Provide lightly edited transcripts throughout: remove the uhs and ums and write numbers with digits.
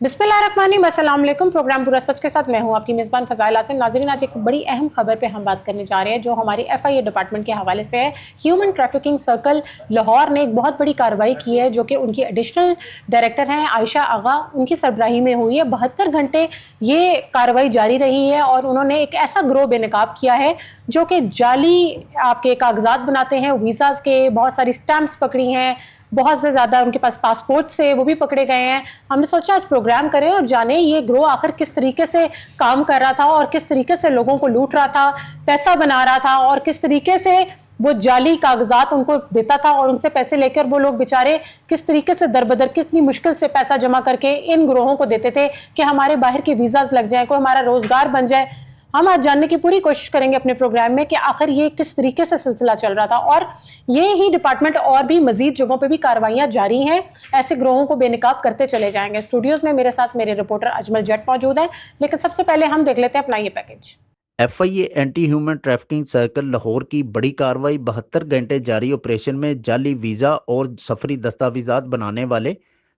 बिस्मिल्लाहिर्रहमानिर्रहीम, अस्सलाम वालेकुम। प्रोग्राम पूरा सच के साथ मैं हूं आपकी मेज़बान फ़ज़ाइल आसिम। नाज़रीन, आज एक बड़ी अहम खबर पे हम बात करने जा रहे हैं जो हमारी FIA डिपार्टमेंट के हवाले से है। ह्यूमन ट्रैफिकिंग सर्कल लाहौर ने एक बहुत बड़ी कार्रवाई की है जो कि उनकी एडिशनल डायरेक्टर हैं आयशा आगा, उनकी सरबराही में हुई है। 72 घंटे ये कार्रवाई जारी रही है और उन्होंने एक ऐसा गिरोह बेनकाब किया है जो कि जाली आपके कागजात बनाते हैं, वीज़ाज़ के, बहुत सारी स्टैम्प्स पकड़ी हैं, बहुत से ज़्यादा उनके पास पासपोर्ट से वो भी पकड़े गए हैं। हमने सोचा आज प्रोग्राम करें और जाने ये ग्रोह आखिर किस तरीके से काम कर रहा था और किस तरीके से लोगों को लूट रहा था, पैसा बना रहा था और किस तरीके से वो जाली कागजात उनको देता था और उनसे पैसे लेकर वो लोग बेचारे किस तरीके से दरबदर कितनी मुश्किल से पैसा जमा करके इन ग्रोहों को देते थे कि हमारे बाहर के वीज़ाज लग जाएं, कोई हमारा रोज़गार बन जाए। हम आज जानने की पूरी कोशिश करेंगे अपने प्रोग्राम में कि आखिर ये किस तरीके से सिलसिला चल रहा था और ये ही डिपार्टमेंट और भी मजीद जगहों पे भी कार्रवाइयां जारी हैं, ऐसे ग्रोहों को बेनकाब करते चले जाएंगे। स्टूडियोज में मेरे साथ मेरे रिपोर्टर अजमल जट मौजूद हैं, लेकिन सबसे पहले हम देख लेते हैं अपना ये package. FIA anti human trafficking circle Lahore की बड़ी कार्रवाई 72 घंटे जारी ऑपरेशन में जाली वीज़ा और सफरी दस्तावेजात बनाने वाले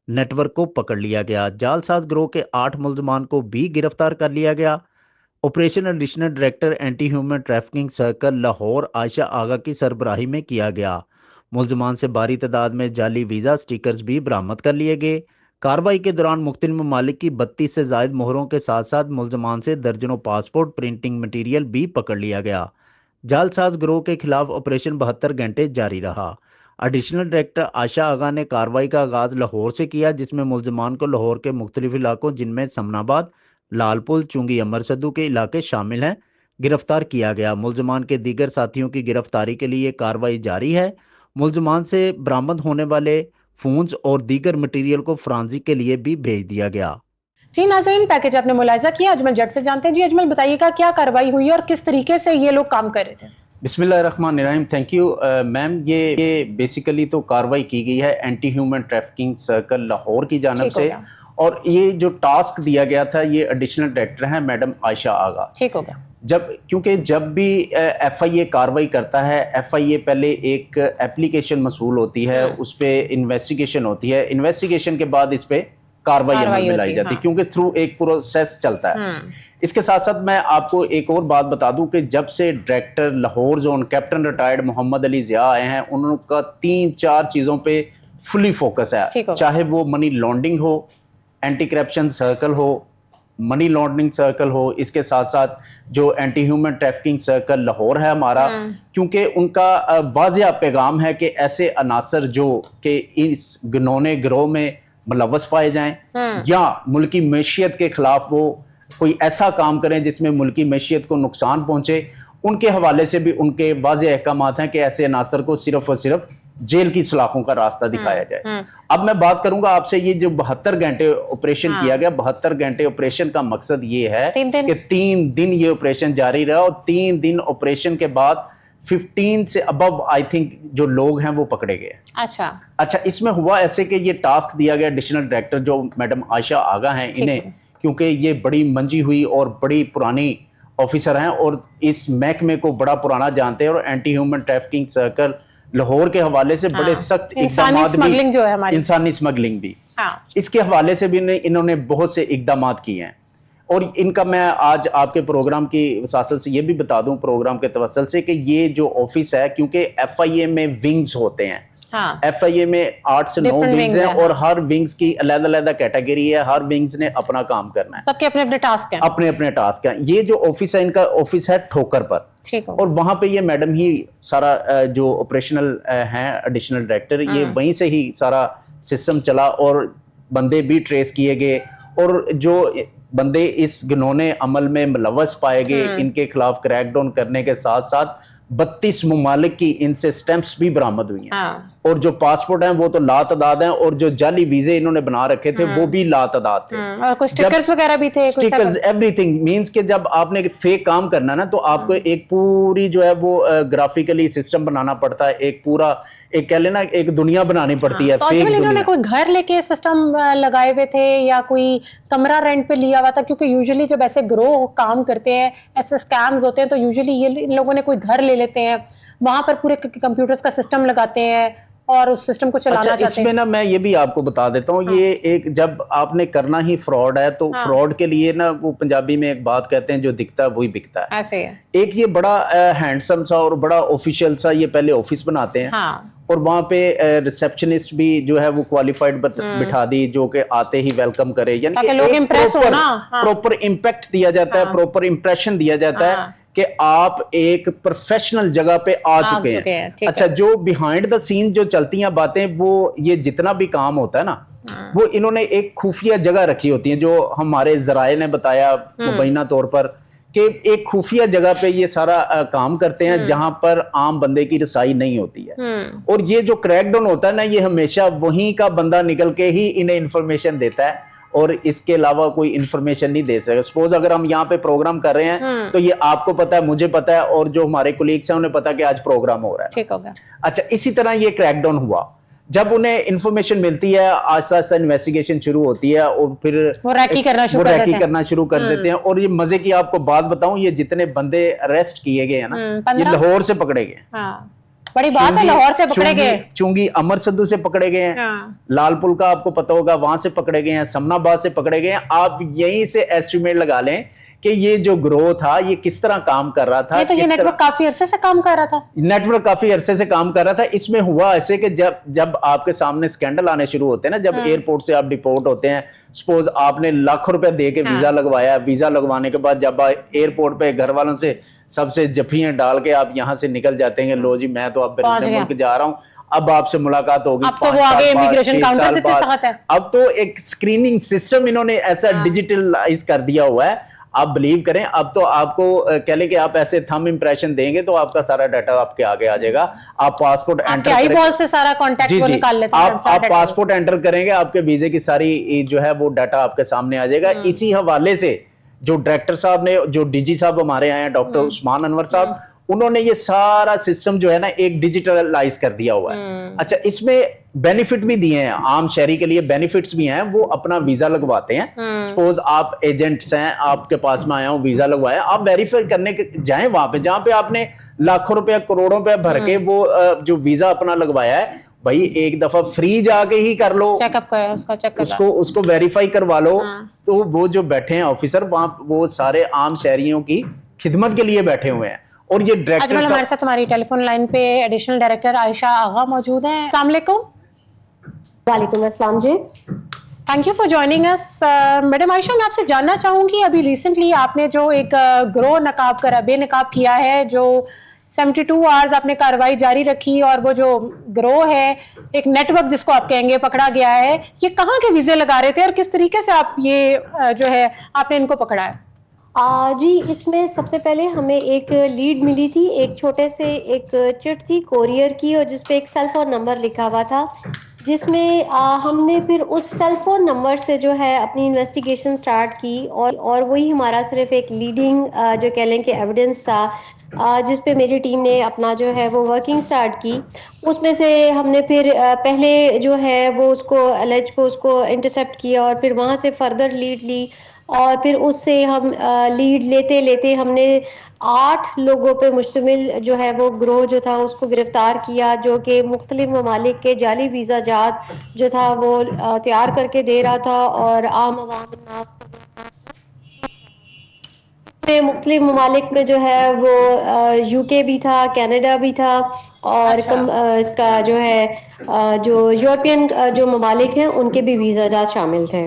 नेटवर्क को पकड़ लिया गया। जालसाज गिरोह के 8 मुल्ज़मान को भी गिरफ्तार कर लिया गया। Operation additional director anti human trafficking circle Lahore Ayesha Agha की सरबराही में किया गया। मुल्ज़मान से भारी तादाद में जाली वीज़ा स्टिकर्स भी बरामद कर लिए गए। कार्रवाई के दौरान मुख्तलिफ ममालिक की 32 से ज़ायद मोहरों के साथ साथ मुल्ज़मान से दर्जनों पासपोर्ट प्रिंटिंग मटीरियल भी पकड़ लिया गया। जालसाज गिरोह के खिलाफ ऑपरेशन 72 घंटे जारी रहा। एडिशनल डायरेक्टर आयशा आगा ने कार्रवाई का आगाज़ लाहौर से किया, जिसमें मुल्ज़मान को लाहौर के मुख्तलिफ इलाकों जिनमें समनाबाद, लालपुल, चुंगी अमर सद्दू के इलाके शामिल हैं, गिरफ्तार किया गया। मुल्ज़मान के दीगर साथियों की गिरफ्तारी के लिए कार्रवाई जारी है। मुल्ज़मान से बरामद होने वाले फोन्स और दीगर मटीरियल को फ्रांसिक के लिए भी भेज दिया गया। जी नाज़रीन, पैकेज आपने मुलाहिजा किया, अजमल जट से जानते हैं। जी अजमल, बताइएगा क्या कार्रवाई हुई और किस तरीके से ये लोग काम कर रहे थे। बिस्मिल्लाहिर्रहमानिर्रहीम, थैंक यू मैम। ये बेसिकली तो कार्रवाई की गई है anti human trafficking circle Lahore की जानिब से, और ये जो टास्क दिया गया था ये एडिशनल डायरेक्टर हैं मैडम आयशा आगा। ठीक हो गया। क्योंकि जब भी FIA कार्रवाई करता है, FIA पहले एक एप्लीकेशन मसूल होती है, उस पर इन्वेस्टिगेशन होती है, इन्वेस्टिगेशन के बाद इस पे कार्रवाई अमल में लाई जाती है, क्योंकि थ्रू एक प्रोसेस चलता है। इसके साथ साथ मैं आपको एक और बात बता दूं कि जब से director Lahore zone captain retired Mohammad Ali Zia आए हैं, उनका 3-4 चीज़ों पे फुली फोकस है, चाहे वो मनी लॉन्ड्रिंग हो, एंटी करप्शन सर्कल हो, मनी लॉन्ड्रिंग सर्कल हो, इसके साथ साथ जो anti human trafficking circle Lahore है हमारा, क्योंकि उनका वाज़िया पैगाम है कि ऐसे अनासर जो कि इस घिनौने गिरोह में मुलव्वस पाए जाएं या मुल्की मैशियत के खिलाफ वो कोई ऐसा काम करें जिसमें मुल्की मैशियत को नुकसान पहुंचे, उनके हवाले से भी उनके वाज़िया अहकामात हैं कि ऐसे अनासर को सिर्फ और सिर्फ जेल की सलाखों का रास्ता दिखाया जाए। अब मैं बात करूंगा आपसे, ये जो 72 घंटे ऑपरेशन किया गया, 72 घंटे ऑपरेशन का मकसद ये है कि 3 दिन ये ऑपरेशन जारी रहा और 3 दिन ऑपरेशन के बाद 15 से अबव आई थिंक जो लोग हैं वो पकड़े गए। अच्छा, इसमें हुआ ऐसे कि ये टास्क दिया गया एडिशनल डायरेक्टर जो मैडम आयशा आगा हैं इन्हें, क्योंकि ये बड़ी मंजी हुई और बड़ी पुरानी ऑफिसर हैं और इस महकमे को बड़ा पुराना जानते हैं, और anti human trafficking circle Lahore के हवाले से बड़े सख्त इंसानी स्मगलिंग जो है हमारी, इंसानी स्मगलिंग भी, इसके हवाले से भी इन्होंने बहुत से इकदाम किए हैं। और इनका मैं आज आपके प्रोग्राम की वसासत से ये भी बता दूं, प्रोग्राम के तवसल से, कि ये जो ऑफिस है, क्योंकि FIA में विंग्स होते हैं, FIA में 8 से 9 विंग्स हैं और हर विंग्स की अलग-अलग कैटेगरी है, हर विंग्स ने अपना काम करना है, सबके अपने अपने टास्क हैं, अपने टास्क हैं। ये जो ऑफिस है इनका ऑफिस है ठोकर पर, और वहां पे ये मैडम ही सारा जो ऑपरेशनल हैं एडिशनल डायरेक्टर, ये वहीं से ही सारा सिस्टम चला और बंदे भी ट्रेस किए गए, और जो बंदे इस घिनौने अमल में मुलव्वस पाए गए, इनके खिलाफ क्रैकडाउन करने के साथ साथ 32 ममालिक की इनसे स्टैंप्स भी बरामद हुई हैं, और जो पासपोर्ट हैं वो तो लातादाद हैं, और जो जाली वीजे इन्होंने बना रखे थे वो भी लातादाद थे, और कुछ स्टिकर्स वगैरह भी थे, स्टिकर्स, एवरीथिंग। मींस कि जब आपने फेक काम करना ना, तो आपको एक पूरी जो है वो ग्राफिकली सिस्टम बनाना पड़ता है, एक पूरा एक कह लेना एक दुनिया बनानी पड़ती है, तो फेक दुनिया। इन्होंने कोई घर लेके सिस्टम लगाए हुए थे या कोई कमरा रेंट पे लिया हुआ था? क्योंकि यूजुअली जब ऐसे ग्रोह काम करते हैं, ऐसे स्कैम्स होते हैं, तो यूजुअली ये इन लोगों ने कोई घर ले लेते हैं, वहां पर पूरे कंप्यूटर्स का सिस्टम लगाते हैं, और उस सिस्टम को चलाना अच्छा, चाहते इसमें हैं। ना मैं ये भी आपको बता देता हूँ, ये एक जब आपने करना ही फ्रॉड है तो फ्रॉड के लिए ना वो पंजाबी में एक बात कहते हैं, जो दिखता है वही बिकता है। ऐसे है। एक ये बड़ा हैंडसम सा और बड़ा ऑफिशियल सा ये पहले ऑफिस बनाते हैं, और वहाँ पे रिसेप्शनिस्ट भी जो है वो क्वालिफाइड बिठा दी, जो कि आते ही वेलकम करे, यानी ताकि लोग इम्प्रेस हो ना। प्रॉपर इम्पैक्ट दिया जाता है, प्रॉपर इंप्रेशन दिया जाता है कि आप एक प्रोफेशनल जगह पे आ चुके हैं। अच्छा, जो बिहाइंड द सीन जो चलती हैं बातें, वो ये जितना भी काम होता है ना, वो इन्होंने एक खुफिया जगह रखी होती है, जो हमारे जराए ने बताया मुबैना तौर पर कि एक खुफिया जगह पे ये सारा काम करते हैं, जहां पर आम बंदे की रसाई नहीं होती है। और ये जो क्रैकडाउन होता है ना, ये हमेशा वहीं का बंदा निकल के ही इन्हें इंफॉर्मेशन देता है, और इसके अलावा कोई इंफॉर्मेशन नहीं दे सके। सपोज अगर हम यहाँ पे प्रोग्राम कर रहे हैं तो ये आपको पता है, मुझे पता है, और जो हमारे कोलीग्स हैं उन्हें पता कि आज प्रोग्राम हो रहा है। ठीक हो गया। अच्छा, इसी तरह ये क्रैकडाउन हुआ, जब उन्हें इंफॉर्मेशन मिलती है, आस्ता आस्ता इन्वेस्टिगेशन शुरू होती है, और फिर वो रैकी करना शुरू कर देते हैं। और ये मजे की आपको बात बताऊं, ये जितने बंदे अरेस्ट किए गए हैं ना, ये लाहौर से पकड़े गए। बड़ी बात है, लाहौर से पकड़े गए। चुंगी अमर सद्दू से पकड़े गए हैं, लालपुल का आपको पता होगा, वहां से पकड़े गए हैं, समनाबाद से पकड़े गए हैं। आप यहीं से एस्टिमेट लगा लें कि ये जो ग्रोथ था ये किस तरह काम कर रहा था। तो ये नेटवर्क काफी अरसे से काम कर रहा था। नेटवर्क काफी अरसे से काम कर रहा था। इसमें हुआ ऐसे कि जब आपके सामने स्कैंडल आने शुरू होते हैं ना, जब एयरपोर्ट से आप डिपोर्ट होते हैं, सपोज आपने लाखों रुपए दे के वीजा लगवाया, वीजा लगवाने के बाद जब एयरपोर्ट पे घर वालों से सबसे जफियां डाल के आप यहाँ से निकल जाते हैं, लो जी मैं तो अब बैरिस्टर मुल्क जा रहा हूँ, अब आपसे मुलाकात होगी, अब तो वो आगे इमिग्रेशन काउंटर से साथ है। अब तो एक स्क्रीनिंग सिस्टम इन्होंने ऐसा डिजिटलाइज कर दिया हुआ है, आप बिलीव करें। अब तो आपको कह लें कि आप ऐसे थंब इंप्रेशन देंगे तो आपका सारा डाटा आपके आगे आ जाएगा। आप पासपोर्ट एंटर करेंगे, आई बॉल से सारा कांटेक्ट वो निकाल लेते हैं। आप पासपोर्ट एंटर करेंगे, आपके वीजे की सारी जो है वो डाटा आपके सामने आ जाएगा। इसी हवाले से जो डायरेक्टर साहब ने, जो डीजी साहब हमारे आए हैं, डॉक्टर उस्मान अनवर साहब, उन्होंने ये सारा सिस्टम जो है ना एक डिजिटलाइज कर दिया हुआ है। अच्छा, इसमें बेनिफिट भी दिए हैं, आम शहरी के लिए बेनिफिट्स भी हैं। वो अपना वीजा लगवाते हैं, सपोज आप एजेंट्स हैं, आपके पास में आया हूं, वीजा लगवाया, आप वेरीफाई करने जाएं वहां पे जहां पे आपने लाखों रुपया करोड़ों रुपया भर के वो जो वीजा अपना लगवाया है, भाई एक दफा फ्री जाके ही कर लो, चेकअप करें, उसका चेक कर उसको वेरीफाई करवा लो। तो वो जो बैठे हैं ऑफिसर वहां, वो सारे आम शहरियों की खिदमत के लिए बैठे हुए हैं। और ये डायरेक्टर हमारे साथ हमारी टेलीफोन लाइन पे एडिशनल डायरेक्टर आयशा आगा मौजूद हैं। अस्सलाम वालेकुम। वालेकुम अस्सलाम जी। Thank you for joining us. Madam Ayesha, मैं आपसे जानना चाहूंगी, अभी रिसेंटली आपने जो एक ग्रो नकाब कर बेनकाब किया है, जो 72 आवर्स आपने कार्रवाई जारी रखी, और वो जो ग्रो है, एक नेटवर्क जिसको आप कहेंगे, पकड़ा गया है, ये कहाँ के वीजे लगा रहे थे और किस तरीके से आप ये जो है आपने इनको पकड़ा है? जी, इसमें सबसे पहले हमें एक लीड मिली थी, एक छोटे से एक चिट थी कोरियर की, और जिसपे एक सेल फोन नंबर लिखा हुआ था, जिसमें हमने फिर उस सेल फोन नंबर से जो है अपनी इन्वेस्टिगेशन स्टार्ट की, और वही हमारा सिर्फ एक लीडिंग जो कह लें कि एविडेंस था, जिस पे मेरी टीम ने अपना जो है वो वर्किंग स्टार्ट की। उसमें से हमने फिर पहले जो है वो उसको एलेज को उसको इंटरसेप्ट किया, और फिर वहाँ से फर्दर लीड ली, और फिर उससे हम लीड लेते लेते हमने 8 लोगों पे मुश्तमिल जो है वो ग्रोह जो था उसको गिरफ्तार किया, जो कि मुख्तलिफ ममालिक के जाली वीज़ा जात जो था वो तैयार करके दे रहा था, और आम आवाम मुख्तलिफ ममालिक में जो है वो यूके भी था, कनाडा भी था, और इसका जो है जो यूरोपियन जो ममालिक हैं उनके भी वीज़ा जात शामिल थे।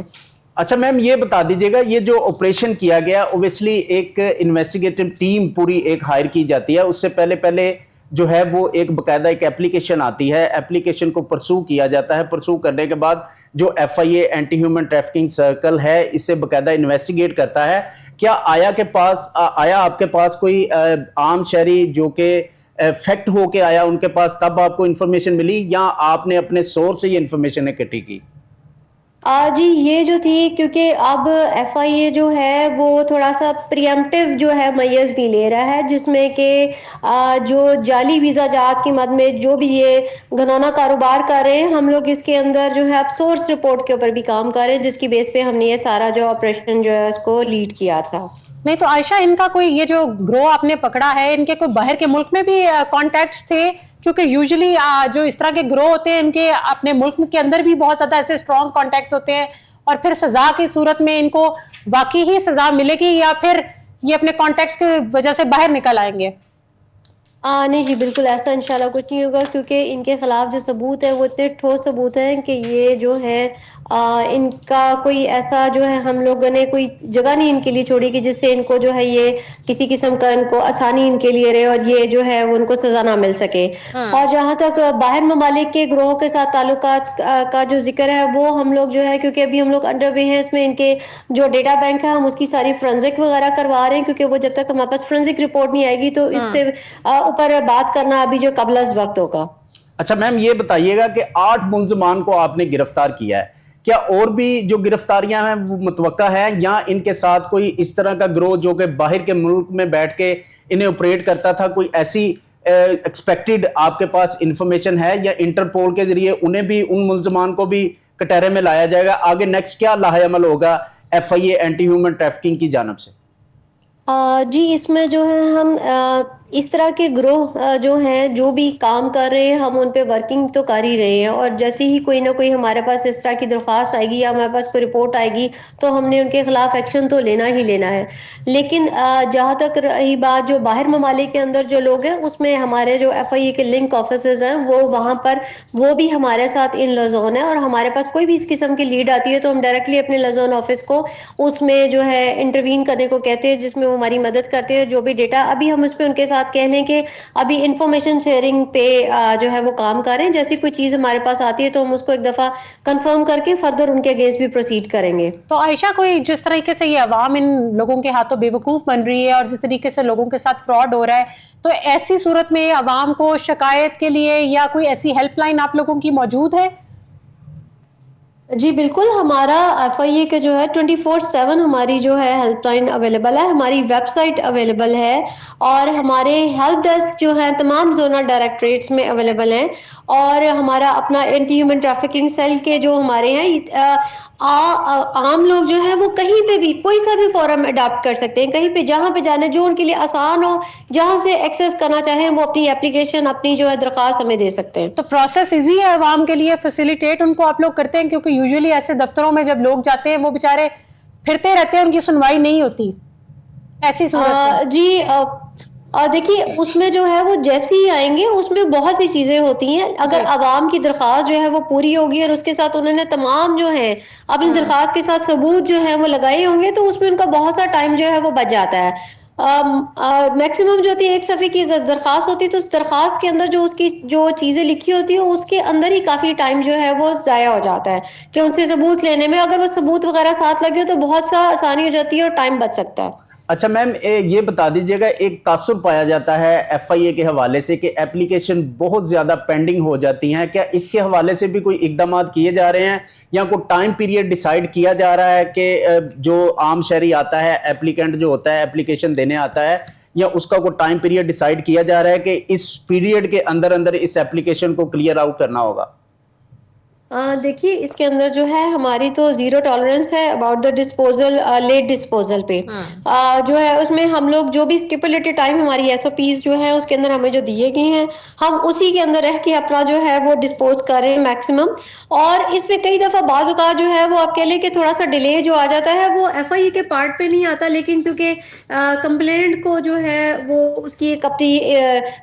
अच्छा मैम, ये बता दीजिएगा, ये जो ऑपरेशन किया गया, ओब्वियसली एक इन्वेस्टिगेटिव टीम पूरी एक हायर की जाती है, उससे पहले जो है वो एक बकायदा एक एप्लीकेशन आती है, एप्लीकेशन को परसू किया जाता है। परसू करने के बाद जो FIA anti human trafficking circle है, इससे बकायदा इन्वेस्टिगेट करता है। क्या आया आपके पास कोई आम शहरी जो कि फैक्ट होके आया उनके पास, तब आपको इन्फॉर्मेशन मिली, या आपने अपने सोर्स से ये इन्फॉर्मेशन इकट्ठी की? जी, ये जो थी, क्योंकि अब FIA जो है वो थोड़ा सा प्रियम्पटिव जो है मैयर्स भी ले रहा है, जिसमें कि जो जाली वीज़ा जात की मद में जो भी ये घनौना कारोबार कर रहे हैं, हम लोग इसके अंदर जो है अब सोर्स रिपोर्ट के ऊपर भी काम कर रहे हैं, जिसकी बेस पे हमने ये सारा जो ऑपरेशन जो है उसको लीड किया था। नहीं तो आयशा, इनका कोई ये जो ग्रो आपने पकड़ा है, इनके कोई बाहर के मुल्क में भी कॉन्टैक्ट्स थे क्योंकि यूजुअली जो इस तरह के ग्रोह होते हैं इनके अपने मुल्क के अंदर भी बहुत ज्यादा ऐसे स्ट्रॉन्ग कॉन्टैक्ट्स होते हैं, और फिर सजा की सूरत में इनको वाकई ही सजा मिलेगी या फिर ये अपने कॉन्टैक्ट्स की वजह से बाहर निकल आएंगे? नहीं जी, बिल्कुल ऐसा इंशाल्लाह कुछ नहीं होगा, क्योंकि इनके खिलाफ जो सबूत है वो इतने ठोस सबूत हैं कि ये जो है इनका कोई ऐसा जो है हम लोगों ने कोई जगह नहीं इनके लिए छोड़ी कि जिससे इनको जो है ये किसी किस्म का इनको आसानी इनके लिए रहे और ये जो है वो उनको सजा ना मिल सके। और जहाँ तक बाहर ममालिक के ग्रोह के साथ ताल्लुकात का जो जिक्र है वो हम लोग जो है, क्योंकि अभी हम लोग अंडर वे हैं, इसमें इनके जो डेटा बैंक है हम उसकी सारी फोरेंसिक वगैरह करवा रहे हैं, क्योंकि वो जब तक हमारे पास फोरेंसिक रिपोर्ट नहीं आएगी तो इससे ऊपर बात करना अभी जो कबल अज़ वक्त होगा। अच्छा मैम, ये बताइएगा कि 8 मुलजमान को आपने गिरफ्तार किया है, क्या और भी जो गिरफ्तारियां हैं वो मुतवक्का है, या इनके साथ कोई इस तरह का ग्रोह जो कि बाहर के मुल्क में बैठ के इन्हें ऑपरेट करता था, कोई ऐसी एक्सपेक्टेड आपके पास इंफॉर्मेशन है, या इंटरपोल के जरिए उन्हें भी, उन मुलजमान को भी कटहरे में लाया जाएगा? आगे नेक्स्ट क्या लाहेअमल होगा FIA एंटी ह्यूमन ट्रैफिकिंग की जानिब से? जी, इसमें जो है हम इस तरह के ग्रोह जो हैं जो भी काम कर रहे हैं हम उन पे वर्किंग तो कर ही रहे हैं, और जैसे ही कोई ना कोई हमारे पास इस तरह की दरख्वास्त आएगी या हमारे पास कोई रिपोर्ट आएगी तो हमने उनके खिलाफ एक्शन तो लेना ही लेना है। लेकिन जहाँ तक रही बात जो बाहर ममालिक के अंदर जो लोग हैं, उसमें हमारे जो FIA के लिंक ऑफिसर्स हैं वो वहाँ पर वो भी हमारे साथ इन लजोन है, और हमारे पास कोई भी इस किस्म की लीड आती है तो हम डायरेक्टली अपने लजोन ऑफिस को उसमें जो है इंटरवीन करने को कहते हैं, जिसमें वो हमारी मदद करते हैं। जो भी डेटा अभी हम उस पर उनके साथ कह लें कि अभी इंफॉर्मेशन शेयरिंग पे जो है वो काम कर रहे हैं, जैसी कोई चीज हमारे पास आती है तो हम उसको एक दफा कंफर्म करके फर्दर उनके अगेंस्ट भी प्रोसीड करेंगे। तो आयशा, कोई जिस तरीके से ये अवाम इन लोगों के हाथों बेवकूफ बन रही है और जिस तरीके से लोगों के साथ फ्रॉड हो रहा है, तो ऐसी सूरत में अवाम को शिकायत के लिए या कोई ऐसी हेल्पलाइन आप लोगों की मौजूद है? जी बिल्कुल, हमारा FIA के जो है 24/7 हमारी जो है हेल्पलाइन अवेलेबल है, हमारी वेबसाइट अवेलेबल है, और हमारे हेल्प डेस्क जो है तमाम जोनल डायरेक्टरेट्स में अवेलेबल हैं, और हमारा अपना एंटी ह्यूमन ट्रैफिकिंग सेल के जो हमारे हैं आम लोग जो है वो कहीं पे भी कोई सा भी फॉरम अडॉप्ट कर सकते हैं, कहीं पे जहाँ पे जाने जो उनके लिए आसान हो, जहाँ से एक्सेस करना चाहें वो अपनी एप्लीकेशन अपनी जो है दरख्वास्त हमें दे सकते हैं। तो प्रोसेस इजी है अवाम के लिए, फैसिलिटेट उनको आप लोग करते हैं? क्योंकि यूजुअली ऐसे दफ्तरों में जब लोग जाते हैं वो बेचारे फिरते रहते हैं, उनकी सुनवाई नहीं होती ऐसी सूरत जी देखिए, उसमें जो है वो जैसे ही आएंगे उसमें बहुत सी चीजें होती हैं। अगर अवाम की दरख्वास्त जो है वो पूरी होगी और उसके साथ उन्होंने तमाम जो है अपनी दरख्वास्त के साथ सबूत जो है वो लगाए होंगे तो उसमें उनका बहुत सा टाइम जो है वो बच जाता है। मैक्सिमम जो होती है 1 सफ़े की अगर दरख्वास्त होती है तो उस दरख्वास्त के अंदर जो उसकी जो चीजें लिखी होती है उसके अंदर ही काफी टाइम जो है वो जाया हो जाता है कि उनसे सबूत लेने में। अगर वो सबूत वगैरह साथ लगे तो बहुत सा आसानी हो जाती है और टाइम बच सकता है। अच्छा मैम, ये बता दीजिएगा, एक तासुर पाया जाता है FIA के हवाले से कि एप्लीकेशन बहुत ज़्यादा पेंडिंग हो जाती हैं, क्या इसके हवाले से भी कोई इकदाम किए जा रहे हैं या कोई टाइम पीरियड डिसाइड किया जा रहा है कि जो आम शहरी आता है, एप्लीकेंट जो होता है एप्लीकेशन देने आता है, या उसका कोई टाइम पीरियड डिसाइड किया जा रहा है कि इस पीरियड के अंदर अंदर इस एप्लीकेशन को क्लियर आउट करना होगा? देखिए, इसके अंदर जो है हमारी तो जीरो टॉलरेंस है about the disposal, late disposal पे। जो है उसमें हम लोग जो भी स्टिपुलेटेड टाइम हमारी SOPs जो है उसके अंदर हमें जो दिए गए हैं हम उसी के अंदर रह के अपना जो है वो डिस्पोज कर रहे हैं मैक्सिमम। और इसमें कई दफा बाज़ औक़ात जो है वो आप कह लें कि थोड़ा सा डिले जो आ जाता है वो FIA के पार्ट पे नहीं आता, लेकिन क्योंकि कंप्लेनेंट को जो है वो उसकी एक अपनी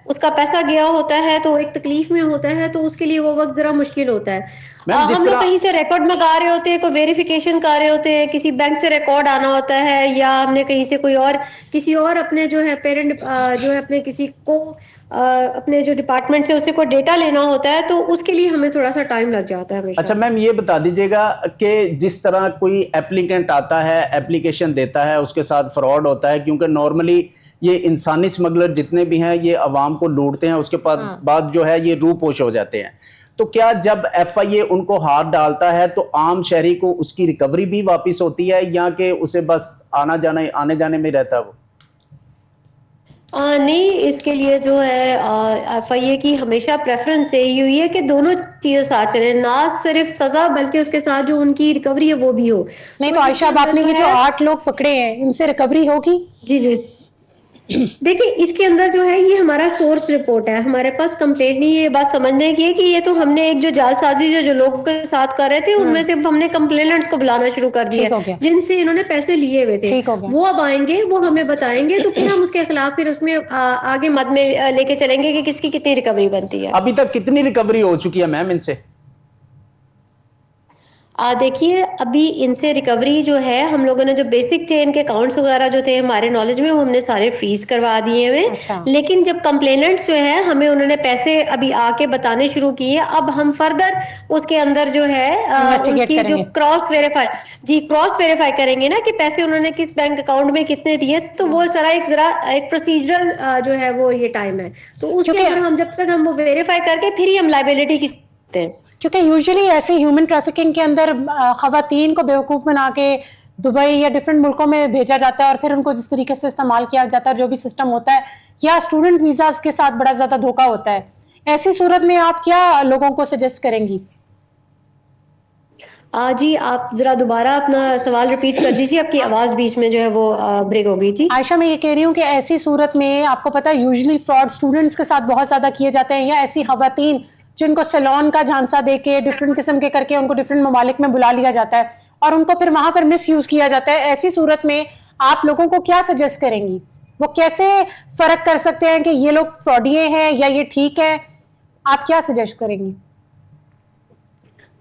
उसका पैसा गया होता है तो एक तकलीफ में होता है, तो उसके लिए वो वक्त जरा मुश्किल होता है। हम लोग कहीं से रिकॉर्ड मंगा रहे होते हैं, कोई वेरिफिकेशन कर रहे होते हैं, किसी बैंक से रिकॉर्ड आना होता है, या हमने कहीं से कोई और किसी और अपने जो है पेरेंट जो है अपने किसी को अपने जो डिपार्टमेंट से उससे कोई डेटा लेना होता है तो उसके लिए हमें थोड़ा सा टाइम लग जाता है। अच्छा मैम, ये बता दीजिएगा कि जिस तरह कोई एप्लीकेंट आता है, एप्लीकेशन देता है, उसके साथ फ्रॉड होता है, क्योंकि नॉर्मली ये इंसानी स्मगलर जितने भी हैं ये अवाम को लूटते हैं, उसके बाद जो है ये रूपोश हो जाते हैं। तो क्या जब FIA उनको हाथ डालता है तो आम शहरी को उसकी रिकवरी भी वापस होती है, या कि उसे बस आने जाने में रहता है वो? नहीं, इसके लिए जो है FIA की हमेशा प्रेफरेंस यही हुई है कि दोनों चीजें साथ चलें, ना सिर्फ सजा बल्कि उसके साथ जो उनकी रिकवरी है वो भी हो। नहीं तो आयशा, आपने ये जो 8 लोग पकड़े हैं इनसे रिकवरी होगी? जी जी देखिए इसके अंदर जो है ये हमारा सोर्स रिपोर्ट है, हमारे पास कंप्लेंट नहीं है। ये बात समझने की है कि ये तो हमने एक जो जालसाजी जो लोगों के साथ कर रहे थे उनमें से हमने कंप्लेनेंट्स को बुलाना शुरू कर ठीक हो दिया गया। जिनसे इन्होंने पैसे लिए हुए थे। ठीक हो गया। वो अब आएंगे, वो हमें बताएंगे, तो फिर हम उसके खिलाफ फिर उसमें आगे मद में लेके चलेंगे कि किसकी कितनी रिकवरी बनती है। अभी तक कितनी रिकवरी हो चुकी है मैम इनसे? देखिए अभी इनसे रिकवरी जो है, हम लोगों ने जो बेसिक थे इनके अकाउंट्स वगैरह जो थे हमारे नॉलेज में, वो हमने सारे फ्रीज करवा दिए हुए। अच्छा। लेकिन जब कंप्लेनेंट्स जो है हमें उन्होंने पैसे अभी आके बताने शुरू किए, अब हम फर्दर उसके अंदर जो है Investigate उनकी जो करेंगे। क्रॉस वेरीफाई करेंगे ना कि पैसे उन्होंने किस बैंक अकाउंट में कितने दिए, तो वो जरा एक प्रोसीजरल जो है वो ये टाइम है, तो उसके क्योंकि- अंदर हम जब तक हम वो वेरीफाई करके फिर ही हम लाइबिलिटी की सकते हैं। क्योंकि यूजुअली ऐसे ह्यूमन ट्रैफिकिंग के अंदर खवातीन को बेवकूफ़ बना के दुबई या डिफरेंट मुल्कों में भेजा जाता है और फिर उनको जिस तरीके से इस्तेमाल किया जाता है, जो भी सिस्टम होता है, या स्टूडेंट वीज़ाज के साथ बड़ा ज़्यादा धोखा होता है। ऐसी सूरत में आप क्या लोगों को सजेस्ट करेंगी? जी आप जरा दोबारा अपना सवाल रिपीट कर दीजिए, आपकी आवाज बीच में जो है वो ब्रेक हो गई थी। आयशा, मैं ये कह रही हूँ कि ऐसी सूरत में आपको पता है यूजुअली फ्रॉड स्टूडेंट्स के साथ बहुत ज़्यादा किए जाते हैं, या ऐसी खवातीन जिनको सैलून का झांसा दे के डिफरेंट किस्म के करके उनको डिफरेंट ममालिक में बुला लिया जाता है और उनको फिर वहां पर मिस यूज किया जाता है। ऐसी सूरत में आप लोगों को क्या सजेस्ट करेंगी? वो कैसे फर्क कर सकते हैं कि ये लोग फ्रॉडिये हैं या ये ठीक है? आप क्या सजेस्ट करेंगी?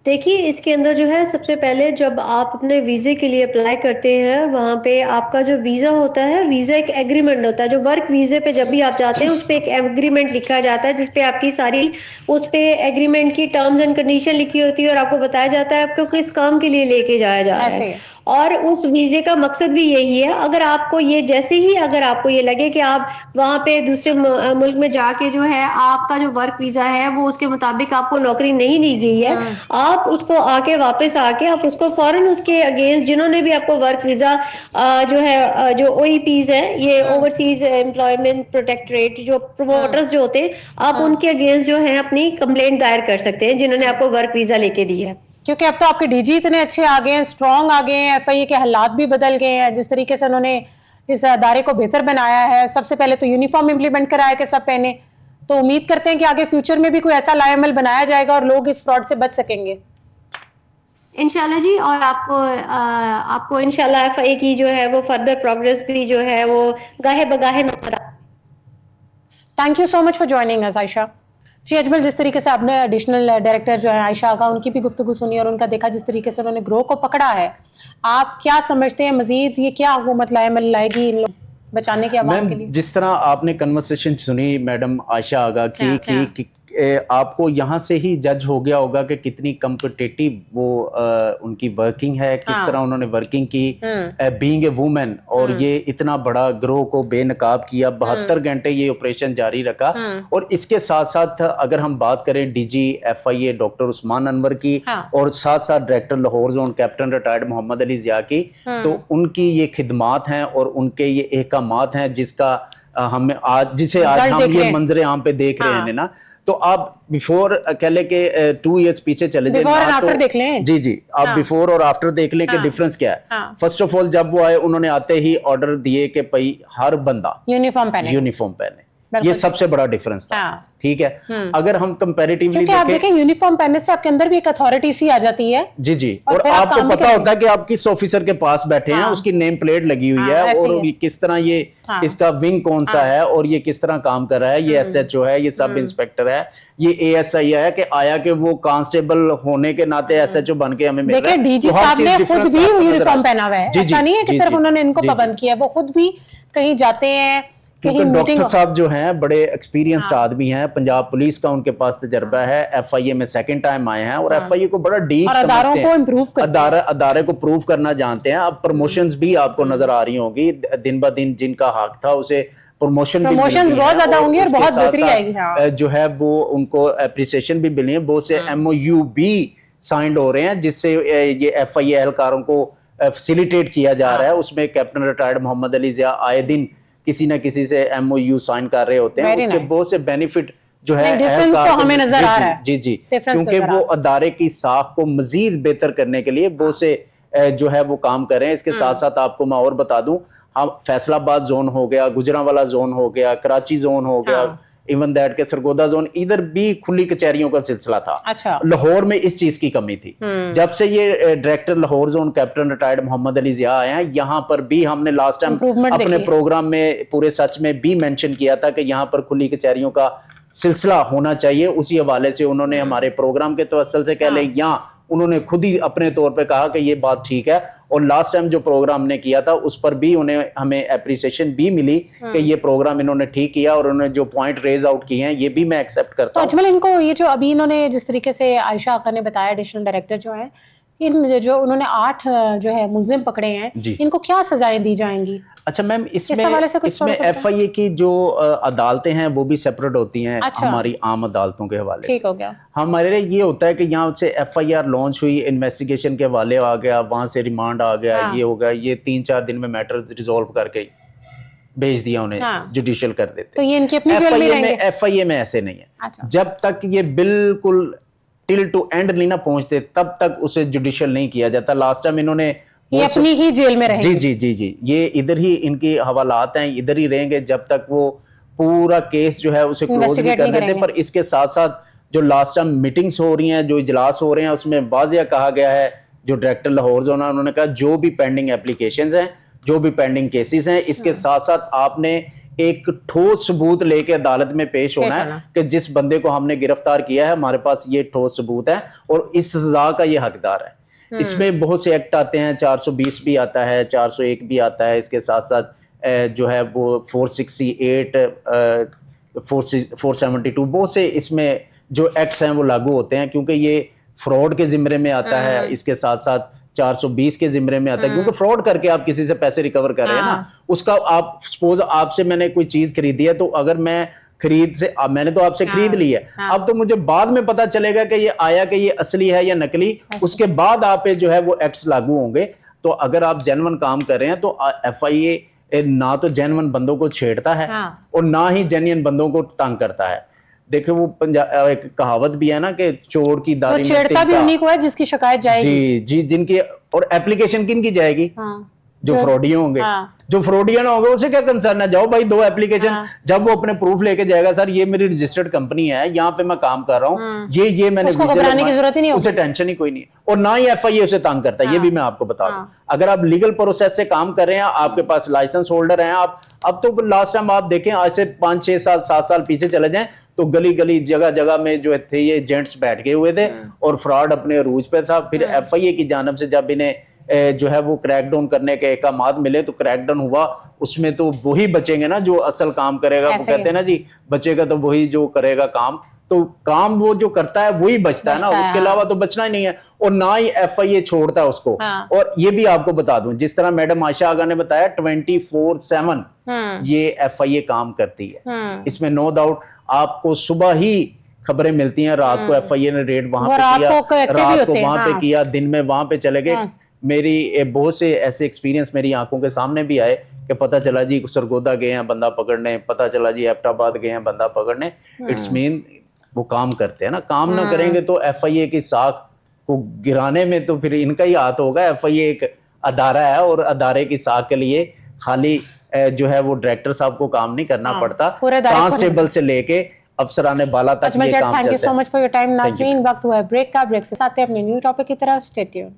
देखिए इसके अंदर जो है सबसे पहले जब आप अपने वीजे के लिए अप्लाई करते हैं, वहां पे आपका जो वीजा होता है, वीजा एक एग्रीमेंट होता है। जो वर्क वीजे पे जब भी आप जाते हैं उस पे एक एग्रीमेंट लिखा जाता है, जिसपे आपकी सारी उस पे एग्रीमेंट की टर्म्स एंड कंडीशन लिखी होती है और आपको बताया जाता है आपको किस काम के लिए लेके जाया जा रहा ऐसे है। और उस वीजे का मकसद भी यही है, अगर आपको ये जैसे ही अगर आपको ये लगे कि आप वहां पे दूसरे मुल्क में जाके जो है आपका जो वर्क वीजा है वो उसके मुताबिक आपको नौकरी नहीं दी गई है, आप उसको आके वापस आके आप उसको फौरन उसके अगेंस्ट जिन्होंने भी आपको वर्क वीजा जो है जो OEPs है, ये ओवरसीज एम्प्लॉयमेंट प्रोटेक्टरेट जो प्रमोटर्स जो होते हैं, आप उनके अगेंस्ट जो है अपनी कंप्लेंट दायर कर सकते हैं जिन्होंने आपको वर्क वीजा लेके दी है। क्योंकि अब तो आपके डीजी इतने अच्छे आ गए हैं, स्ट्रॉन्ग आ गए हैं, FIA के हालात भी बदल गए हैं, जिस तरीके से उन्होंने इस अदारे को बेहतर बनाया है। सबसे पहले तो यूनिफॉर्म इम्प्लीमेंट कराया कि सब पहने, तो उम्मीद करते हैं कि आगे फ्यूचर में भी कोई ऐसा लाएमल बनाया जाएगा और लोग इस फ्रॉड से बच सकेंगे इंशाल्लाह जी। और आपको इंशाल्लाह FIA की जो है वो फर्दर प्रोग्रेस भी जो है वो गाहे बगाहे नजर आ। Thank you so much for joining us Ayesha ji. Ajmal, जिस तरीके से आपने एडिशनल डायरेक्टर जो है आयशा आगा, उनकी भी गुफ्तगू सुनी और उनका देखा जिस तरीके से उन्होंने ग्रोह को पकड़ा है, आप क्या समझते हैं मजीद ये क्या हुकूमत लाएमल लाएगी इन लोग बचाने के अवाम के लिए? जिस तरह आपने कन्वर्सेशन सुनी मैडम आयशा आगा की कि आपको यहाँ से ही जज हो गया होगा कि कितनी कम्पिटिटिव वो उनकी वर्किंग है, किस तरह उन्होंने वर्किंग की बीइंग ए वुमेन, और ये इतना बड़ा ग्रोह को बेनकाब किया, 72 घंटे ये ऑपरेशन जारी रखा। और इसके साथ साथ अगर हम बात करें DG FIA doctor Usman Anwar की, और साथ साथ director Lahore zone captain retired Mohammad Ali Zia की, तो उनकी ये खिदमात हैं और उनके ये अहकामात हैं जिसका हमें जिसे आज हम ये मंजरे आम पे देख रहे हैं ना, तो आप बिफोर कह ले के 2 इयर्स पीछे चले जाए, बिफोर एंड आफ्टर देख लें। जी आप बिफोर और आफ्टर देख लें कि डिफरेंस क्या है। फर्स्ट ऑफ ऑल जब वो आए उन्होंने आते ही ऑर्डर दिए कि भाई हर बंदा यूनिफॉर्म पहने, ये सबसे बड़ा डिफरेंस था। ठीक है, अगर हम कंपैरेटिवली आप देखें यूनिफॉर्म पहनने से आपके अंदर भी एक अथॉरिटी सी आ जाती है। जी और आपको पता होता है कि आप किस ऑफिसर के पास बैठे हैं, उसकी नेम प्लेट लगी हुई है, और किस तरह ये इसका विंग कौन सा है और ये किस तरह काम कर रहा है, ये SHO है, ये सब इंस्पेक्टर है, ये ASI है कि आया कि वो कांस्टेबल होने के नाते SHO बन के हमें मिल रहा है। DG साहब ने खुद भी यूनिफॉर्म पहना हुआ है, ऐसा नहीं है कि सिर्फ उन्होंने इनको पाबंद किया, वो खुद भी कहीं जाते हैं। क्योंकि डॉक्टर साहब जो हैं बड़े एक्सपीरियंस्ड आदमी हैं, पंजाब पुलिस का उनके पास तजर्बा है, FIA में सेकंड टाइम आए हैं और FIA को बड़ा डीप अदारों को इम्प्रूव करते हैं, अदारे को प्रूव करना जानते हैं। अब प्रमोशंस भी आपको नजर आ रही होंगी, दिन ब दिन जिनका हक था उसे प्रमोशन बहुत ज्यादा होंगी और बहुत बेहतरी आएगी। जो है वो उनको एप्रिसिएशन भी मिली है, बहुत से MOU भी साइंड हो रहे हैं जिससे ये FIA एहलकारों को फैसिलिटेट किया जा रहा है। उसमें कैप्टन रिटायर्ड मोहम्मद अली जिया आए दिन किसी न किसी से MOU साइन कर रहे होते हैं, उसके बहुत से बेनिफिट जो है डिफरेंस तो हमें नजर आ रहा है। जी क्योंकि वो अदारे की साख को मजीद बेहतर करने के लिए बहुत से जो है वो काम कर रहे हैं। इसके साथ साथ आपको मैं और बता दूं, हम फैसलाबाद जोन हो गया, गुजरांवाला जोन हो गया, कराची जोन हो गया, इवन दैट के सरगोदा जोन, इधर भी खुली कचहरियों का सिलसिला था। अच्छा। लाहौर में इस चीज की कमी थी। जब से ये director Lahore zone captain retired Mohammad Ali Zia आए हैं, यहाँ पर भी हमने लास्ट टाइम अपने प्रोग्राम में पूरे सच में भी मेंशन किया था कि यहाँ पर खुली कचहरियों का सिलसिला होना चाहिए। उसी हवाले से उन्होंने हमारे प्रोग्राम के तवस्सुल से कह ले, यहाँ उन्होंने खुद ही अपने तौर पे कहा कि ये बात ठीक है। और लास्ट टाइम जो प्रोग्राम ने किया था उस पर भी उन्हें हमें एप्रिसिएशन भी मिली कि ये प्रोग्राम इन्होंने ठीक किया, और उन्होंने जो पॉइंट रेज आउट किए हैं ये भी मैं एक्सेप्ट करता हूं। तो अजमल, इनको ये जो अभी इन्होंने जिस तरीके से आयशा आका ने बताया, एडिशनल डायरेक्टर जो है, इन जो उन्होंने 8 जो है मुल्जिम पकड़े हैं, इनको क्या सजाएं दी जाएंगी? अच्छा मैम, इसमें एफआईए की जो अदालतें हैं वो भी सेपरेट होती हैं हमारी आम अदालतों के हवाले से। ठीक हो गया। हमारे लिए ये होता है कि यहाँ से एफआईआर लॉन्च हुई, इन्वेस्टिगेशन के हवाले आ गया, वहां से रिमांड आ गया, ये हो गया, ये 3-4 दिन में मैटर रिजॉल्व करके भेज दिया उन्हें, जुडिशियल कर देते। तो ये इनकी अपनी जेल में रहेंगे? एफआईए में ऐसे नहीं है। जब तक ये बिल्कुल टिल टू एंड नहीं ना पहुंचते तब तक उसे जुडिशियल नहीं किया जाता। लास्ट टाइम इन्होंने ये अपनी ही जेल में रहेंगे। जी, ये इधर ही इनकी हवालात हैं, इधर ही रहेंगे जब तक वो पूरा केस जो है उसे क्लोज नहीं कर देते। पर इसके साथ साथ जो लास्ट टाइम मीटिंग्स हो रही हैं, जो इजलास हो रहे हैं, उसमें वाज़िया कहा गया है, जो डायरेक्टर लाहौर जोन है उन्होंने कहा जो भी पेंडिंग एप्लीकेशंस हैं, जो भी पेंडिंग केसेस हैं, इसके साथ साथ आपने एक ठोस सबूत लेके अदालत में पेश होना है कि जिस बंदे को हमने गिरफ्तार किया है हमारे पास ये ठोस सबूत है और इस सजा का ये हकदार है। इसमें बहुत से एक्ट आते हैं, 420 भी आता है, 401 भी आता है, इसके साथ साथ जो है वो 468, 472, बहुत से इसमें जो एक्ट्स हैं वो लागू होते हैं, क्योंकि ये फ्रॉड के जिम्मे में आता है। इसके साथ साथ 420 के जिम्मे में आता है, क्योंकि फ्रॉड करके आप किसी से पैसे रिकवर कर रहे हैं ना, उसका आप सपोज आपसे मैंने कोई चीज खरीदी है, तो अगर मैं मैंने तो आपसे खरीद ली है, अब तो मुझे बाद में पता चलेगा कि ये आया कि ये असली है या नकली, उसके बाद आप पे जो है वो एक्ट्स लागू होंगे। तो अगर आप जेन्युइन काम कर रहे हैं तो एफआईए ना तो जेन्युइन बंदों को छेड़ता है और ना ही जेन्युइन बंदों को तंग करता है। देखिए वो एक कहावत भी है ना कि चोर की दाढ़ी में छेड़ता भी उन्हीं को है जिसकी शिकायत जाएगी। जी, जिनकी और एप्लीकेशन किन की जाएगी? जो फ्रॉडियन होंगे। जो फ्रॉडियन होंगे उसे क्या कंसर्न है, जाओ भाई 2 एप्लीकेशन, जब वो अपने प्रूफ लेके जाएगा, सर ये मेरी रजिस्टर्ड कंपनी है, यहाँ पे मैं काम कर रहा हूँ, ये मैंने घबराने की जरूरत ही नहीं, उसे टेंशन ही कोई नहीं, और ना ही एफआईए उसे तंग करता है। ये भी मैं आपको बता दूं, अगर आप लीगल प्रोसेस से काम कर रहे हैं, आपके पास लाइसेंस होल्डर हैं आप, अब तो लास्ट टाइम आप देखें आज से 5-6 साल 7 साल पीछे चले जाएं तो गली गली जगह जगह में जो थे ये एजेंट्स बैठ गए हुए थे और फ्रॉड अपने अरूज पे था। फिर एफआईए की जानिब से जब इन्हें जो है वो क्रैकडाउन करने के एकामात मिले तो क्रैकडाउन हुआ, उसमें तो वही बचेंगे ना जो असल काम करेगा। वो कहते हैं ना जी, बचेगा तो वही जो करेगा काम, तो काम वो जो करता है वही बचता है ना, उसके अलावा तो बचना ही नहीं है, और ना ही एफआईए छोड़ता है उसको। और ये भी आपको बता दूं, जिस तरह मैडम आयशा आगा ने बताया 24/7 ये एफआईए काम करती है, इसमें नो डाउट। आपको सुबह ही खबरें मिलती हैं, रात को एफआईए ने रेड वहां पे किया, रात को वहां पे किया, दिन में वहां पे चले गए। मेरी बहुत से ऐसे एक्सपीरियंस मेरी आंखों के सामने भी आए कि पता चला जी सरगोदा गए हैं बंदा पकड़ने, पता चला जी एबटाबाद गए हैं बंदा पकड़ने। इट्स मीन वो काम करते हैं ना, काम ना करेंगे तो एफआईए की साख को गिराने में तो फिर इनका ही हाथ होगा। एफआईए एक अदारा है और अदारे की साख के लिए खाली जो है वो डायरेक्टर साहब को काम नहीं करना पड़ता, कांस्टेबल से लेके अफसराने बाला तक ये काम चलता है। Thank you so much for your time नाज़रीन। वक्त हुआ है ब्रेक का, ब्रेक से साथ ही अपने न्यू टॉपिक की तरफ स्टे ट्यून्ड।